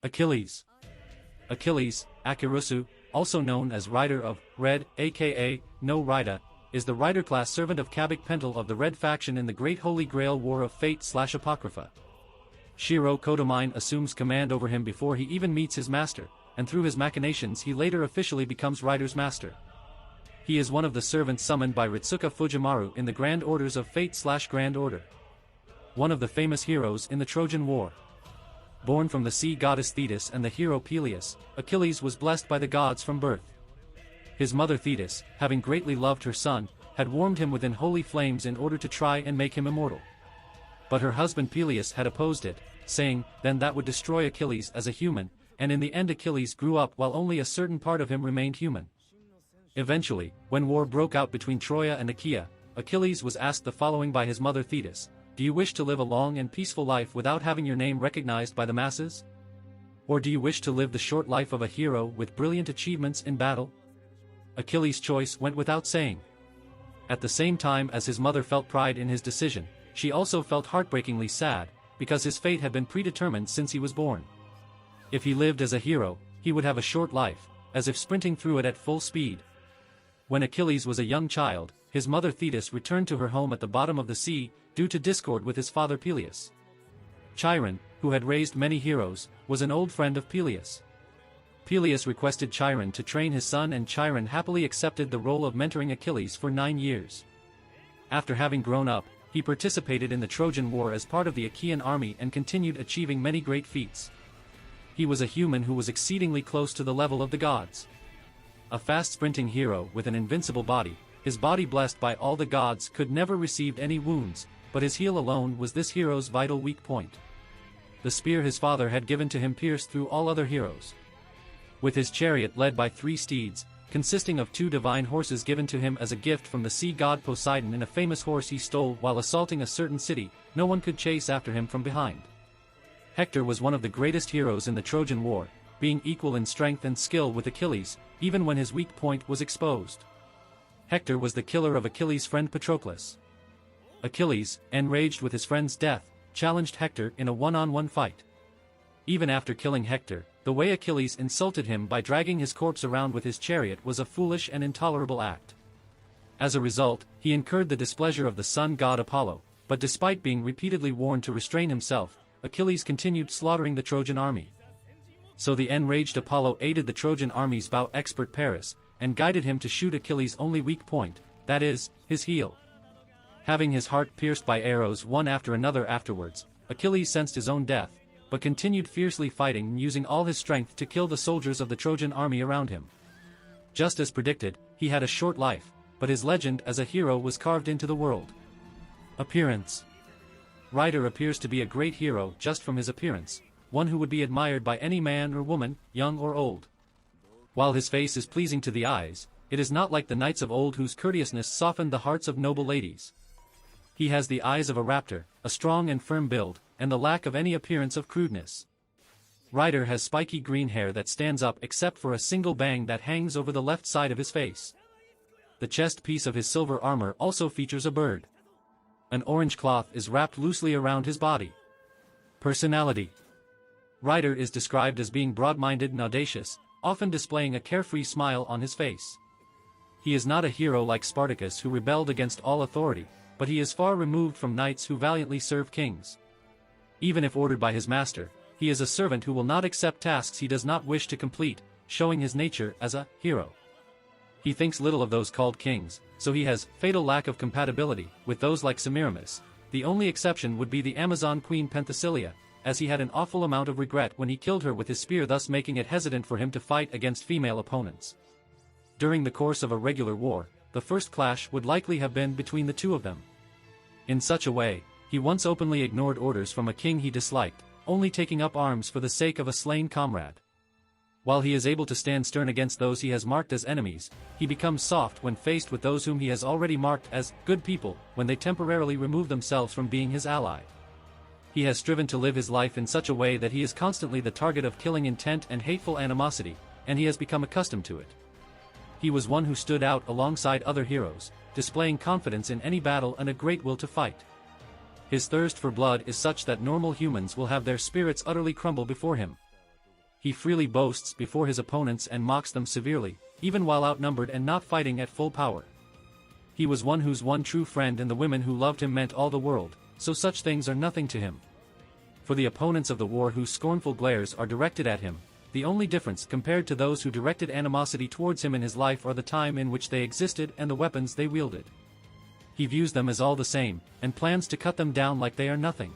Achilles. Achilles, Akirusu, also known as Rider of Red, aka No Rida, is the rider-class servant of Kabak Pental of the Red faction in the Great Holy Grail War of Fate/Apocrypha. Shiro Kodomine assumes command over him before he even meets his master, and through his machinations he later officially becomes Rider's master. He is one of the servants summoned by Ritsuka Fujimaru in the Grand Orders of Fate/Grand Order. One of the famous heroes in the Trojan War. Born from the sea goddess Thetis and the hero Peleus, Achilles was blessed by the gods from birth. His mother Thetis, having greatly loved her son, had warmed him within holy flames in order to try and make him immortal. But her husband Peleus had opposed it, saying, then that would destroy Achilles as a human, and in the end Achilles grew up while only a certain part of him remained human. Eventually, when war broke out between Troia and Achaea, Achilles was asked the following by his mother Thetis: do you wish to live a long and peaceful life without having your name recognized by the masses? Or do you wish to live the short life of a hero with brilliant achievements in battle? Achilles' choice went without saying. At the same time as his mother felt pride in his decision, she also felt heartbreakingly sad, because his fate had been predetermined since he was born. If he lived as a hero, he would have a short life, as if sprinting through it at full speed. When Achilles was a young child, his mother Thetis returned to her home at the bottom of the sea, due to discord with his father Peleus. Chiron, who had raised many heroes, was an old friend of Peleus. Peleus requested Chiron to train his son, and Chiron happily accepted the role of mentoring Achilles for 9 years. After having grown up, he participated in the Trojan War as part of the Achaean army and continued achieving many great feats. He was a human who was exceedingly close to the level of the gods. A fast-sprinting hero with an invincible body, his body blessed by all the gods could never receive any wounds, but his heel alone was this hero's vital weak point. The spear his father had given to him pierced through all other heroes. With his chariot led by 3 steeds, consisting of 2 divine horses given to him as a gift from the sea god Poseidon and a famous horse he stole while assaulting a certain city, no one could chase after him from behind. Hector was one of the greatest heroes in the Trojan War, being equal in strength and skill with Achilles, even when his weak point was exposed. Hector was the killer of Achilles' friend Patroclus. Achilles, enraged with his friend's death, challenged Hector in a one-on-one fight. Even after killing Hector, the way Achilles insulted him by dragging his corpse around with his chariot was a foolish and intolerable act. As a result, he incurred the displeasure of the sun god Apollo, but despite being repeatedly warned to restrain himself, Achilles continued slaughtering the Trojan army. So the enraged Apollo aided the Trojan army's bow expert Paris, and guided him to shoot Achilles' only weak point, that is, his heel. Having his heart pierced by arrows one after another afterwards, Achilles sensed his own death, but continued fiercely fighting and using all his strength to kill the soldiers of the Trojan army around him. Just as predicted, he had a short life, but his legend as a hero was carved into the world. Appearance. Rider appears to be a great hero just from his appearance, one who would be admired by any man or woman, young or old. While his face is pleasing to the eyes, it is not like the knights of old whose courteousness softened the hearts of noble ladies. He has the eyes of a raptor, a strong and firm build, and the lack of any appearance of crudeness. Rider has spiky green hair that stands up except for a single bang that hangs over the left side of his face. The chest piece of his silver armor also features a bird. An orange cloth is wrapped loosely around his body. Personality. Rider is described as being broad-minded and audacious, often displaying a carefree smile on his face. He is not a hero like Spartacus who rebelled against all authority, but he is far removed from knights who valiantly serve kings. Even if ordered by his master, he is a servant who will not accept tasks he does not wish to complete, showing his nature as a hero. He thinks little of those called kings, so he has fatal lack of compatibility with those like Semiramis. The only exception would be the Amazon queen Penthesilea, as he had an awful amount of regret when he killed her with his spear, thus making it hesitant for him to fight against female opponents. During the course of a regular war, the first clash would likely have been between the two of them. In such a way, he once openly ignored orders from a king he disliked, only taking up arms for the sake of a slain comrade. While he is able to stand stern against those he has marked as enemies, he becomes soft when faced with those whom he has already marked as good people when they temporarily remove themselves from being his ally. He has striven to live his life in such a way that he is constantly the target of killing intent and hateful animosity, and he has become accustomed to it. He was one who stood out alongside other heroes, displaying confidence in any battle and a great will to fight. His thirst for blood is such that normal humans will have their spirits utterly crumble before him. He freely boasts before his opponents and mocks them severely, even while outnumbered and not fighting at full power. He was one whose one true friend and the women who loved him meant all the world, so such things are nothing to him. For the opponents of the war whose scornful glares are directed at him, the only difference compared to those who directed animosity towards him in his life are the time in which they existed and the weapons they wielded. He views them as all the same, and plans to cut them down like they are nothing.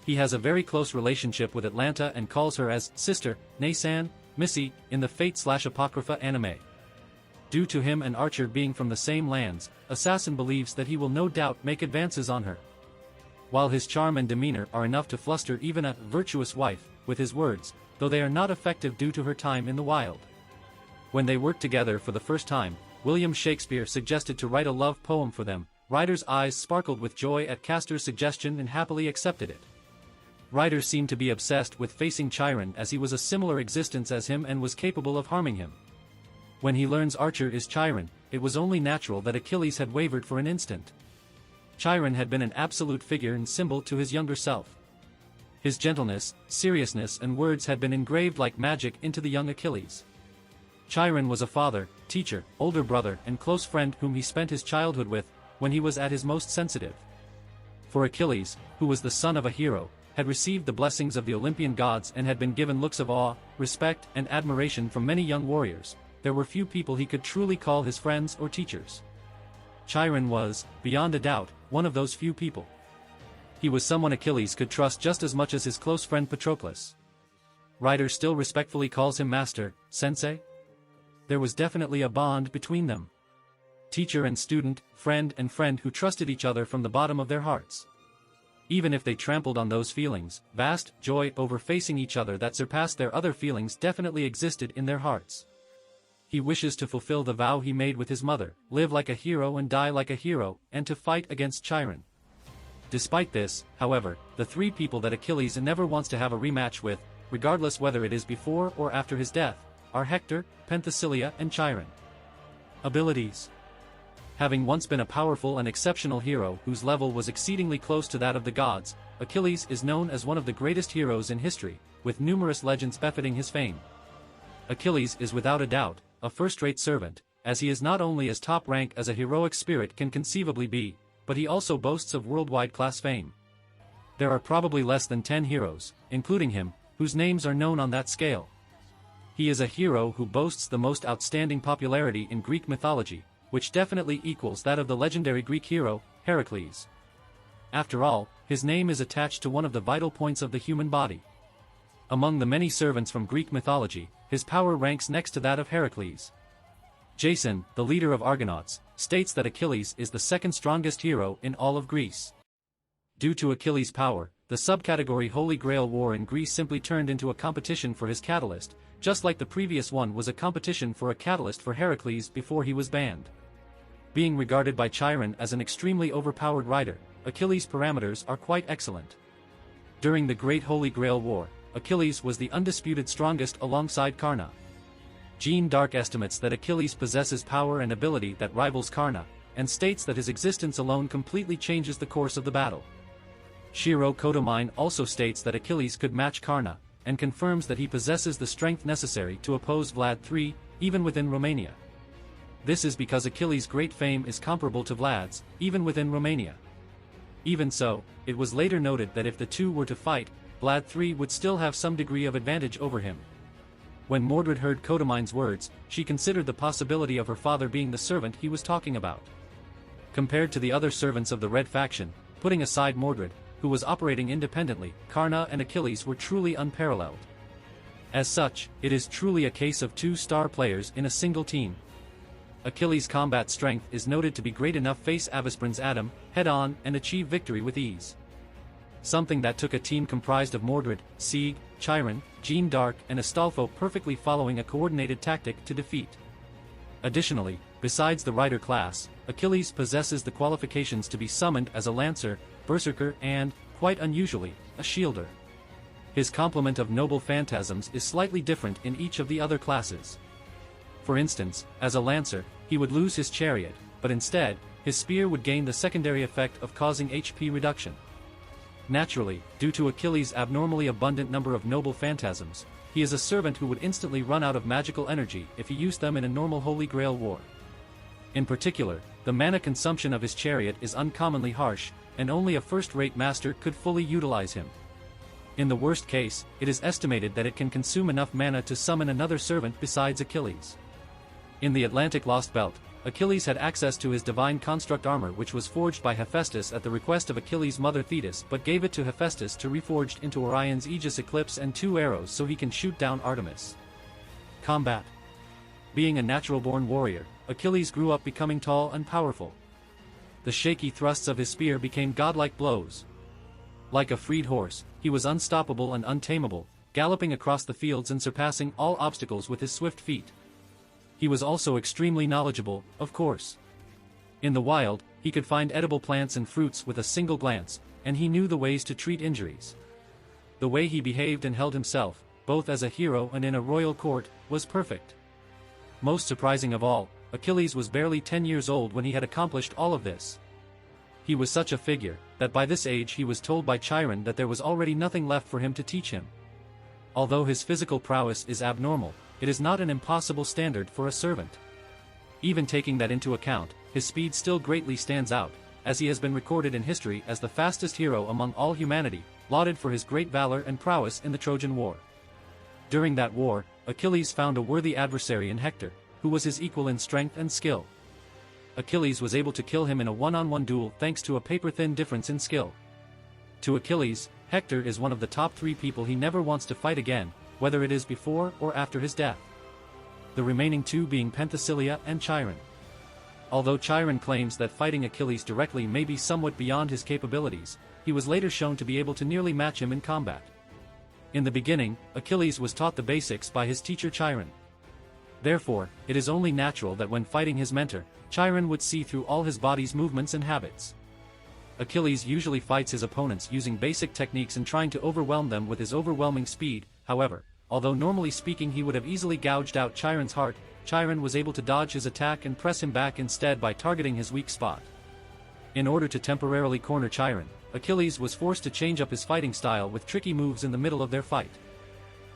He has a very close relationship with Atlanta and calls her as sister, Nay-san, Missy, in the Fate/Apocrypha anime. Due to him and Archer being from the same lands, Assassin believes that he will no doubt make advances on her. While his charm and demeanor are enough to fluster even a virtuous wife with his words, though they are not effective due to her time in the wild. When they worked together for the first time, William Shakespeare suggested to write a love poem for them. Ryder's eyes sparkled with joy at Castor's suggestion and happily accepted it. Ryder seemed to be obsessed with facing Chiron as he was a similar existence as him and was capable of harming him. When he learns Archer is Chiron, it was only natural that Achilles had wavered for an instant. Chiron had been an absolute figure and symbol to his younger self. His gentleness, seriousness and words had been engraved like magic into the young Achilles. Chiron was a father, teacher, older brother and close friend whom he spent his childhood with, when he was at his most sensitive. For Achilles, who was the son of a hero, had received the blessings of the Olympian gods and had been given looks of awe, respect and admiration from many young warriors, there were few people he could truly call his friends or teachers. Chiron was, beyond a doubt, one of those few people. He was someone Achilles could trust just as much as his close friend Patroclus. Ryder still respectfully calls him master, sensei. There was definitely a bond between them. Teacher and student, friend who trusted each other from the bottom of their hearts. Even if they trampled on those feelings, vast joy over facing each other that surpassed their other feelings definitely existed in their hearts. He wishes to fulfill the vow he made with his mother, live like a hero and die like a hero, and to fight against Chiron. Despite this, however, the three people that Achilles never wants to have a rematch with, regardless whether it is before or after his death, are Hector, Penthesilea and Chiron. Abilities. Having once been a powerful and exceptional hero whose level was exceedingly close to that of the gods, Achilles is known as one of the greatest heroes in history, with numerous legends befitting his fame. Achilles is without a doubt a first-rate servant, as he is not only as top rank as a heroic spirit can conceivably be, but he also boasts of worldwide class fame. There are probably less than 10 heroes, including him, whose names are known on that scale. He is a hero who boasts the most outstanding popularity in Greek mythology, which definitely equals that of the legendary Greek hero, Heracles. After all, his name is attached to one of the vital points of the human body. Among the many servants from Greek mythology, his power ranks next to that of Heracles. Jason, the leader of Argonauts, states that Achilles is the second strongest hero in all of Greece. Due to Achilles' power, the subcategory Holy Grail War in Greece simply turned into a competition for his catalyst, just like the previous one was a competition for a catalyst for Heracles before he was banned. Being regarded by Chiron as an extremely overpowered rider, Achilles' parameters are quite excellent. During the Great Holy Grail War, Achilles was the undisputed strongest alongside Karna. Jeanne d'Arc estimates that Achilles possesses power and ability that rivals Karna, and states that his existence alone completely changes the course of the battle. Shiro Kodomine also states that Achilles could match Karna, and confirms that he possesses the strength necessary to oppose Vlad III, even within Romania. This is because Achilles' great fame is comparable to Vlad's, even within Romania. Even so, it was later noted that if the two were to fight, Vlad III would still have some degree of advantage over him. When Mordred heard Kodomine's words, she considered the possibility of her father being the servant he was talking about. Compared to the other servants of the Red faction, putting aside Mordred, who was operating independently, Karna and Achilles were truly unparalleled. As such, it is truly a case of two star players in a single team. Achilles' combat strength is noted to be great enough to face Avisprin's Adam, head-on, and achieve victory with ease. Something that took a team comprised of Mordred, Sieg, Chiron, Jeanne d'Arc and Astolfo perfectly following a coordinated tactic to defeat. Additionally, besides the rider class, Achilles possesses the qualifications to be summoned as a lancer, berserker and, quite unusually, a shielder. His complement of noble phantasms is slightly different in each of the other classes. For instance, as a lancer, he would lose his chariot, but instead, his spear would gain the secondary effect of causing HP reduction. Naturally, due to Achilles' abnormally abundant number of noble phantasms, he is a servant who would instantly run out of magical energy if he used them in a normal Holy Grail war. In particular, the mana consumption of his chariot is uncommonly harsh, and only a first-rate master could fully utilize him. In the worst case, it is estimated that it can consume enough mana to summon another servant besides Achilles. In the Atlantic Lost Belt, Achilles had access to his divine construct armor, which was forged by Hephaestus at the request of Achilles' mother Thetis, but gave it to Hephaestus to reforged into Orion's Aegis Eclipse and 2 arrows so he can shoot down Artemis. Combat. Being a natural-born warrior, Achilles grew up becoming tall and powerful. The shaky thrusts of his spear became godlike blows. Like a freed horse, he was unstoppable and untamable, galloping across the fields and surpassing all obstacles with his swift feet. He was also extremely knowledgeable, of course. In the wild, he could find edible plants and fruits with a single glance, and he knew the ways to treat injuries. The way he behaved and held himself, both as a hero and in a royal court, was perfect. Most surprising of all, Achilles was barely 10 years old when he had accomplished all of this. He was such a figure, that by this age he was told by Chiron that there was already nothing left for him to teach him. Although his physical prowess is abnormal, it is not an impossible standard for a servant. Even taking that into account, his speed still greatly stands out, as he has been recorded in history as the fastest hero among all humanity, lauded for his great valor and prowess in the Trojan War. During that war, Achilles found a worthy adversary in Hector, who was his equal in strength and skill. Achilles was able to kill him in a one-on-one duel thanks to a paper-thin difference in skill. To Achilles, Hector is one of the top 3 people he never wants to fight again, whether it is before or after his death. The remaining 2 being Penthesilea and Chiron. Although Chiron claims that fighting Achilles directly may be somewhat beyond his capabilities, he was later shown to be able to nearly match him in combat. In the beginning, Achilles was taught the basics by his teacher Chiron. Therefore, it is only natural that when fighting his mentor, Chiron would see through all his body's movements and habits. Achilles usually fights his opponents using basic techniques and trying to overwhelm them with his overwhelming speed. However, although normally speaking he would have easily gouged out Chiron's heart, Chiron was able to dodge his attack and press him back instead by targeting his weak spot. In order to temporarily corner Chiron, Achilles was forced to change up his fighting style with tricky moves in the middle of their fight.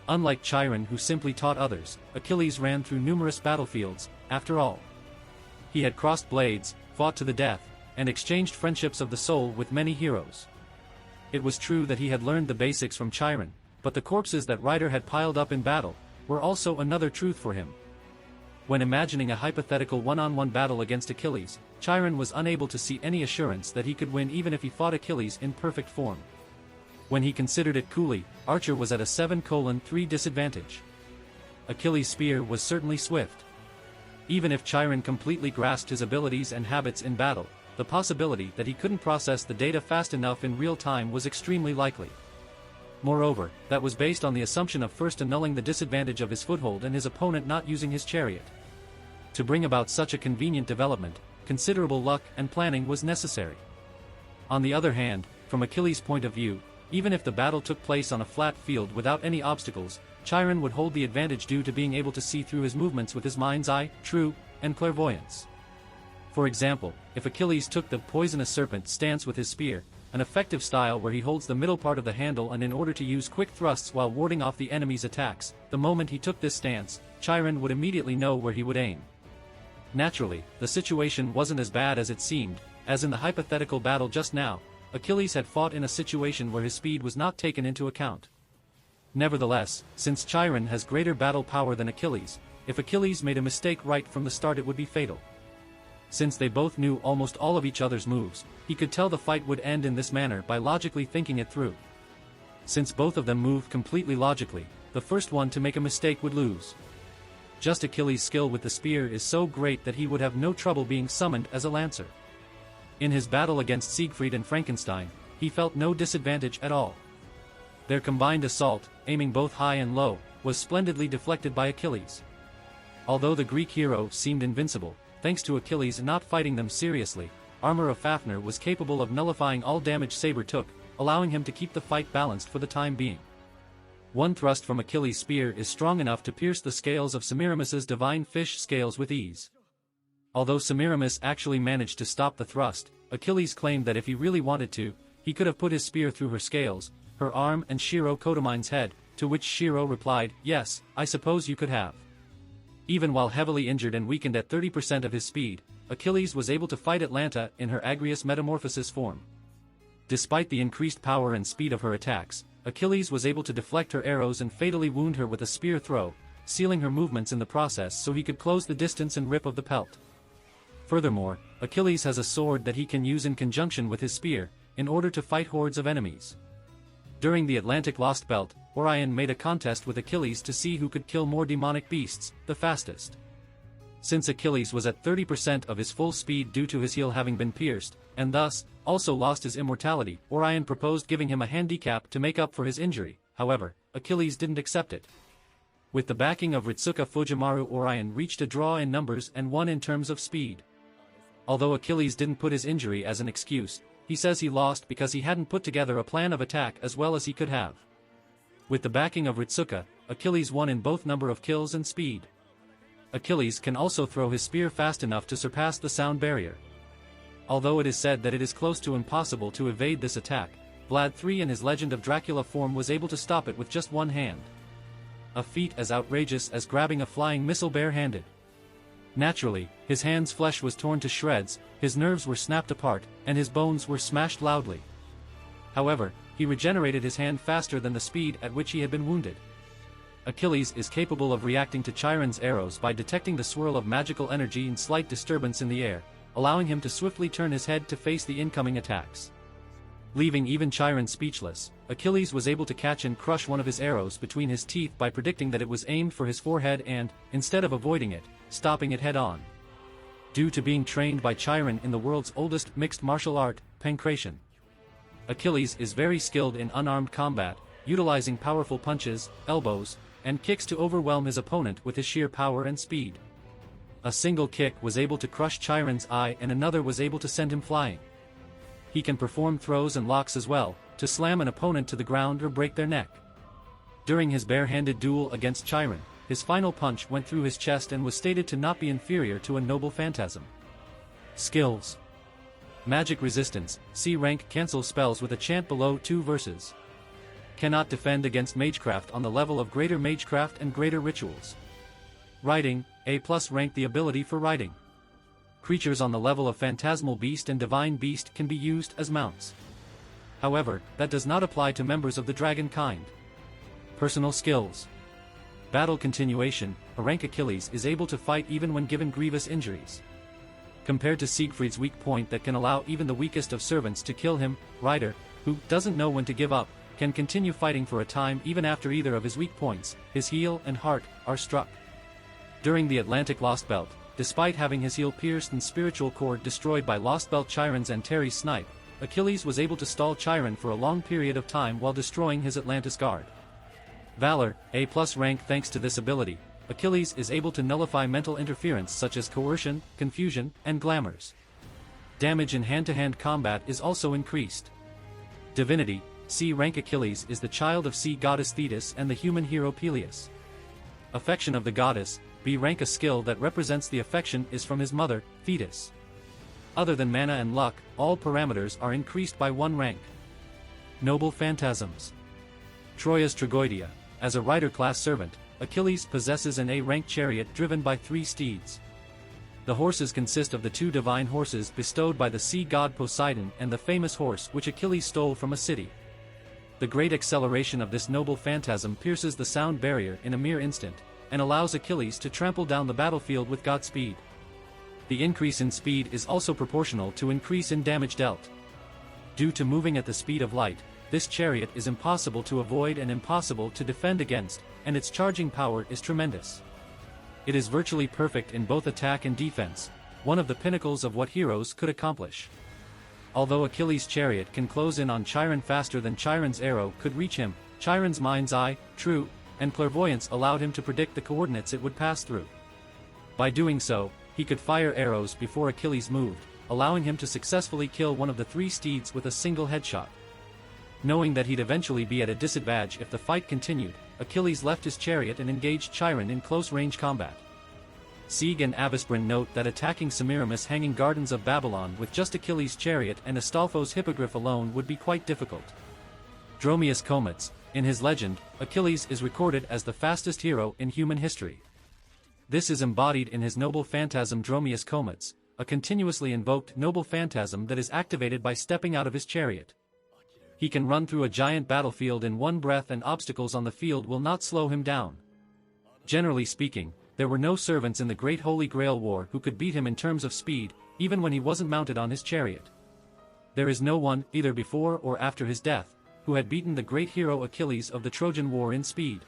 Unlike Chiron, who simply taught others, Achilles ran through numerous battlefields. After all, he had crossed blades, fought to the death, and exchanged friendships of the soul with many heroes. It was true that he had learned the basics from Chiron, but the corpses that Ryder had piled up in battle were also another truth for him. When imagining a hypothetical one-on-one battle against Achilles, Chiron was unable to see any assurance that he could win even if he fought Achilles in perfect form. When he considered it coolly, Archer was at a 7:3 disadvantage. Achilles' spear was certainly swift. Even if Chiron completely grasped his abilities and habits in battle, the possibility that he couldn't process the data fast enough in real time was extremely likely. Moreover, that was based on the assumption of first annulling the disadvantage of his foothold and his opponent not using his chariot. To bring about such a convenient development, considerable luck and planning was necessary. On the other hand, from Achilles' point of view, even if the battle took place on a flat field without any obstacles, Chiron would hold the advantage due to being able to see through his movements with his mind's eye, true, and clairvoyance. For example, if Achilles took the poisonous serpent stance with his spear, an effective style where he holds the middle part of the handle and in order to use quick thrusts while warding off the enemy's attacks, the moment he took this stance, Chiron would immediately know where he would aim. Naturally, the situation wasn't as bad as it seemed, as in the hypothetical battle just now, Achilles had fought in a situation where his speed was not taken into account. Nevertheless, since Chiron has greater battle power than Achilles, if Achilles made a mistake right from the start it would be fatal. Since they both knew almost all of each other's moves, he could tell the fight would end in this manner by logically thinking it through. Since both of them moved completely logically, the first one to make a mistake would lose. Just Achilles' skill with the spear is so great that he would have no trouble being summoned as a lancer. In his battle against Siegfried and Frankenstein, he felt no disadvantage at all. Their combined assault, aiming both high and low, was splendidly deflected by Achilles. Although the Greek hero seemed invincible, thanks to Achilles not fighting them seriously, armor of Fafnir was capable of nullifying all damage Saber took, allowing him to keep the fight balanced for the time being. One thrust from Achilles' spear is strong enough to pierce the scales of Semiramis's divine fish scales with ease. Although Semiramis actually managed to stop the thrust, Achilles claimed that if he really wanted to, he could have put his spear through her scales, her arm and Shiro Kotomine's head, to which Shiro replied, "Yes, I suppose you could have." Even while heavily injured and weakened at 30% of his speed, Achilles was able to fight Atlanta in her Agrius metamorphosis form. Despite the increased power and speed of her attacks, Achilles was able to deflect her arrows and fatally wound her with a spear throw, sealing her movements in the process so he could close the distance and rip of the pelt. Furthermore, Achilles has a sword that he can use in conjunction with his spear, in order to fight hordes of enemies. During the Atlantic Lost Belt, Orion made a contest with Achilles to see who could kill more demonic beasts, the fastest. Since Achilles was at 30% of his full speed due to his heel having been pierced, and thus, also lost his immortality, Orion proposed giving him a handicap to make up for his injury. However, Achilles didn't accept it. With the backing of Ritsuka Fujimaru, Orion reached a draw in numbers and won in terms of speed. Although Achilles didn't put his injury as an excuse, he says he lost because he hadn't put together a plan of attack as well as he could have. With the backing of Ritsuka, Achilles won in both number of kills and speed. Achilles can also throw his spear fast enough to surpass the sound barrier. Although it is said that it is close to impossible to evade this attack, Vlad III in his Legend of Dracula form was able to stop it with just one hand. A feat as outrageous as grabbing a flying missile bare-handed. Naturally, his hand's flesh was torn to shreds, his nerves were snapped apart, and his bones were smashed loudly. However, he regenerated his hand faster than the speed at which he had been wounded. Achilles is capable of reacting to Chiron's arrows by detecting the swirl of magical energy and slight disturbance in the air, allowing him to swiftly turn his head to face the incoming attacks. Leaving even Chiron speechless, Achilles was able to catch and crush one of his arrows between his teeth by predicting that it was aimed for his forehead and, instead of avoiding it, stopping it head-on. Due to being trained by Chiron in the world's oldest mixed martial art, pankration, Achilles is very skilled in unarmed combat, utilizing powerful punches, elbows, and kicks to overwhelm his opponent with his sheer power and speed. A single kick was able to crush Chiron's eye and another was able to send him flying. He can perform throws and locks as well, to slam an opponent to the ground or break their neck. During his bare-handed duel against Chiron, his final punch went through his chest and was stated to not be inferior to a noble phantasm. Skills: Magic resistance, C rank, cancel spells with a chant below 2 verses. Cannot defend against magecraft on the level of greater magecraft and greater rituals. Writing, A+ rank, the ability for writing. Creatures on the level of Phantasmal Beast and Divine Beast can be used as mounts. However, that does not apply to members of the dragon kind. Personal skills: Battle continuation, a rank. Achilles is able to fight even when given grievous injuries. Compared to Siegfried's weak point that can allow even the weakest of servants to kill him, Rider, who doesn't know when to give up, can continue fighting for a time even after either of his weak points, his heel and heart, are struck. During the Atlantic Lost Belt, despite having his heel pierced and spiritual cord destroyed by Lost Belt Chiron's Antares snipe, Achilles was able to stall Chiron for a long period of time while destroying his Atlantis guard. Valor, A+ rank. Thanks to this ability, Achilles is able to nullify mental interference such as coercion, confusion, and glamours. Damage in hand-to-hand combat is also increased. Divinity, C rank. Achilles is the child of sea goddess Thetis and the human hero Peleus. Affection of the goddess, B rank. A skill that represents the affection is from his mother, Thetis. Other than mana and luck, all parameters are increased by 1 rank. Noble phantasms: Troia's Tragoidia. As a rider class servant, Achilles possesses an A rank chariot driven by 3 steeds. The horses consist of the 2 divine horses bestowed by the sea god Poseidon and the famous horse which Achilles stole from a city. The great acceleration of this noble phantasm pierces the sound barrier in a mere instant, and allows Achilles to trample down the battlefield with Godspeed. The increase in speed is also proportional to increase in damage dealt. Due to moving at the speed of light, this chariot is impossible to avoid and impossible to defend against, and its charging power is tremendous. It is virtually perfect in both attack and defense, one of the pinnacles of what heroes could accomplish. Although Achilles' chariot can close in on Chiron faster than Chiron's arrow could reach him, Chiron's mind's eye, true, and clairvoyance allowed him to predict the coordinates it would pass through. By doing so, he could fire arrows before Achilles moved, allowing him to successfully kill one of the 3 steeds with a single headshot. Knowing that he'd eventually be at a disadvantage if the fight continued, Achilles left his chariot and engaged Chiron in close-range combat. Sieg and Avisprin note that attacking Semiramis' Hanging Gardens of Babylon with just Achilles' chariot and Astolfo's hippogriff alone would be quite difficult. Dromius Comets, In his legend, Achilles is recorded as the fastest hero in human history. This is embodied in his noble phantasm Dromius Comets, a continuously invoked noble phantasm that is activated by stepping out of his chariot. He can run through a giant battlefield in one breath and obstacles on the field will not slow him down. Generally speaking, there were no servants in the Great Holy Grail War who could beat him in terms of speed, even when he wasn't mounted on his chariot. There is no one, either before or after his death, who had beaten the great hero Achilles of the Trojan War in speed.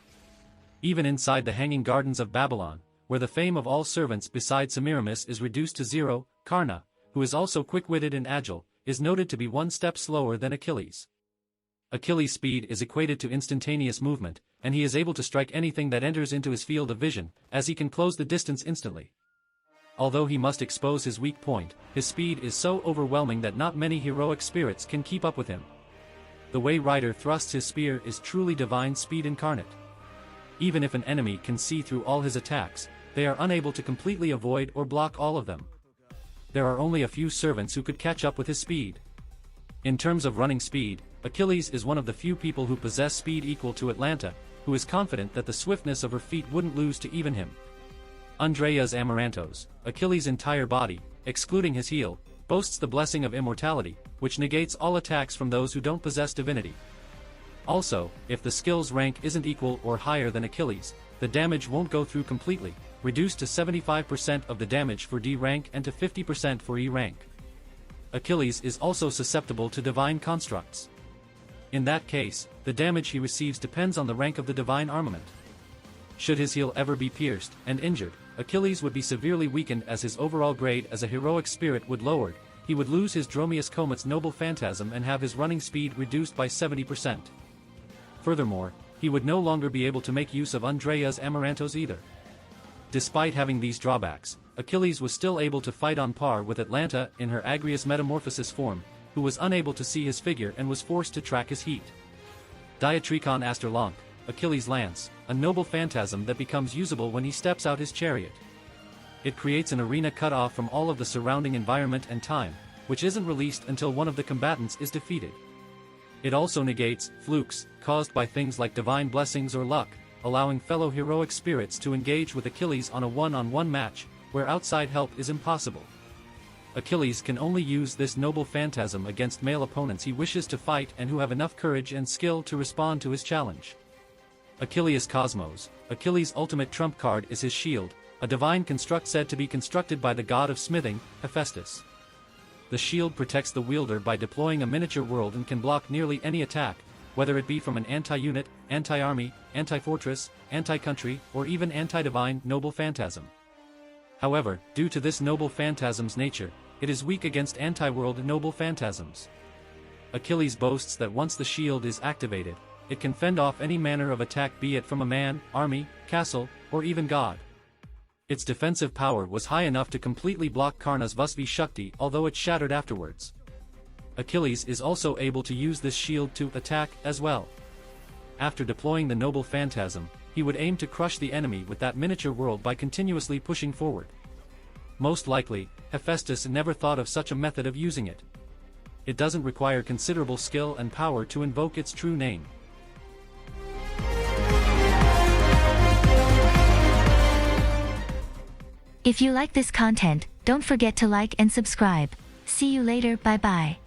Even inside the Hanging Gardens of Babylon, where the fame of all servants beside Semiramis is reduced to zero, Karna, who is also quick-witted and agile, is noted to be one step slower than Achilles. Achilles' speed is equated to instantaneous movement, and he is able to strike anything that enters into his field of vision, as he can close the distance instantly. Although he must expose his weak point, his speed is so overwhelming that not many heroic spirits can keep up with him. The way Rider thrusts his spear is truly divine speed incarnate. Even if an enemy can see through all his attacks, they are unable to completely avoid or block all of them. There are only a few servants who could catch up with his speed. In terms of running speed, Achilles is one of the few people who possess speed equal to Atlanta, who is confident that the swiftness of her feet wouldn't lose to even him. Andreas Amarantos, Achilles' entire body, excluding his heel, boasts the blessing of immortality, which negates all attacks from those who don't possess divinity. Also, if the skill's rank isn't equal or higher than Achilles, the damage won't go through completely, reduced to 75% of the damage for D rank and to 50% for E rank. Achilles is also susceptible to divine constructs. In that case, the damage he receives depends on the rank of the divine armament. Should his heel ever be pierced and injured, Achilles would be severely weakened as his overall grade as a heroic spirit would lowered, he would lose his Dromius Comets noble phantasm and have his running speed reduced by 70%. Furthermore, he would no longer be able to make use of Andreas Amarantos either. Despite having these drawbacks, Achilles was still able to fight on par with Atlanta in her Agrias metamorphosis form, who was unable to see his figure and was forced to track his heat. Diatrikon Asterlank, Achilles' lance, a noble phantasm that becomes usable when he steps out his chariot. It creates an arena cut off from all of the surrounding environment and time, which isn't released until one of the combatants is defeated. It also negates flukes caused by things like divine blessings or luck, allowing fellow heroic spirits to engage with Achilles on a one-on-one match, where outside help is impossible. Achilles can only use this noble phantasm against male opponents he wishes to fight and who have enough courage and skill to respond to his challenge. Achilles Cosmos, Achilles' ultimate trump card is his shield, a divine construct said to be constructed by the god of smithing, Hephaestus. The shield protects the wielder by deploying a miniature world and can block nearly any attack, whether it be from an anti-unit, anti-army, anti-fortress, anti-country, or even anti-divine noble phantasm. However, due to this noble phantasm's nature, it is weak against anti-world noble phantasms. Achilles boasts that once the shield is activated, it can fend off any manner of attack, be it from a man, army, castle, or even god. Its defensive power was high enough to completely block Karna's Vasvi Shakti, although it shattered afterwards. Achilles is also able to use this shield to attack as well. After deploying the noble phantasm, he would aim to crush the enemy with that miniature world by continuously pushing forward. Most likely, Hephaestus never thought of such a method of using it. It doesn't require considerable skill and power to invoke its true name. If you like this content, don't forget to like and subscribe. See you later, bye bye.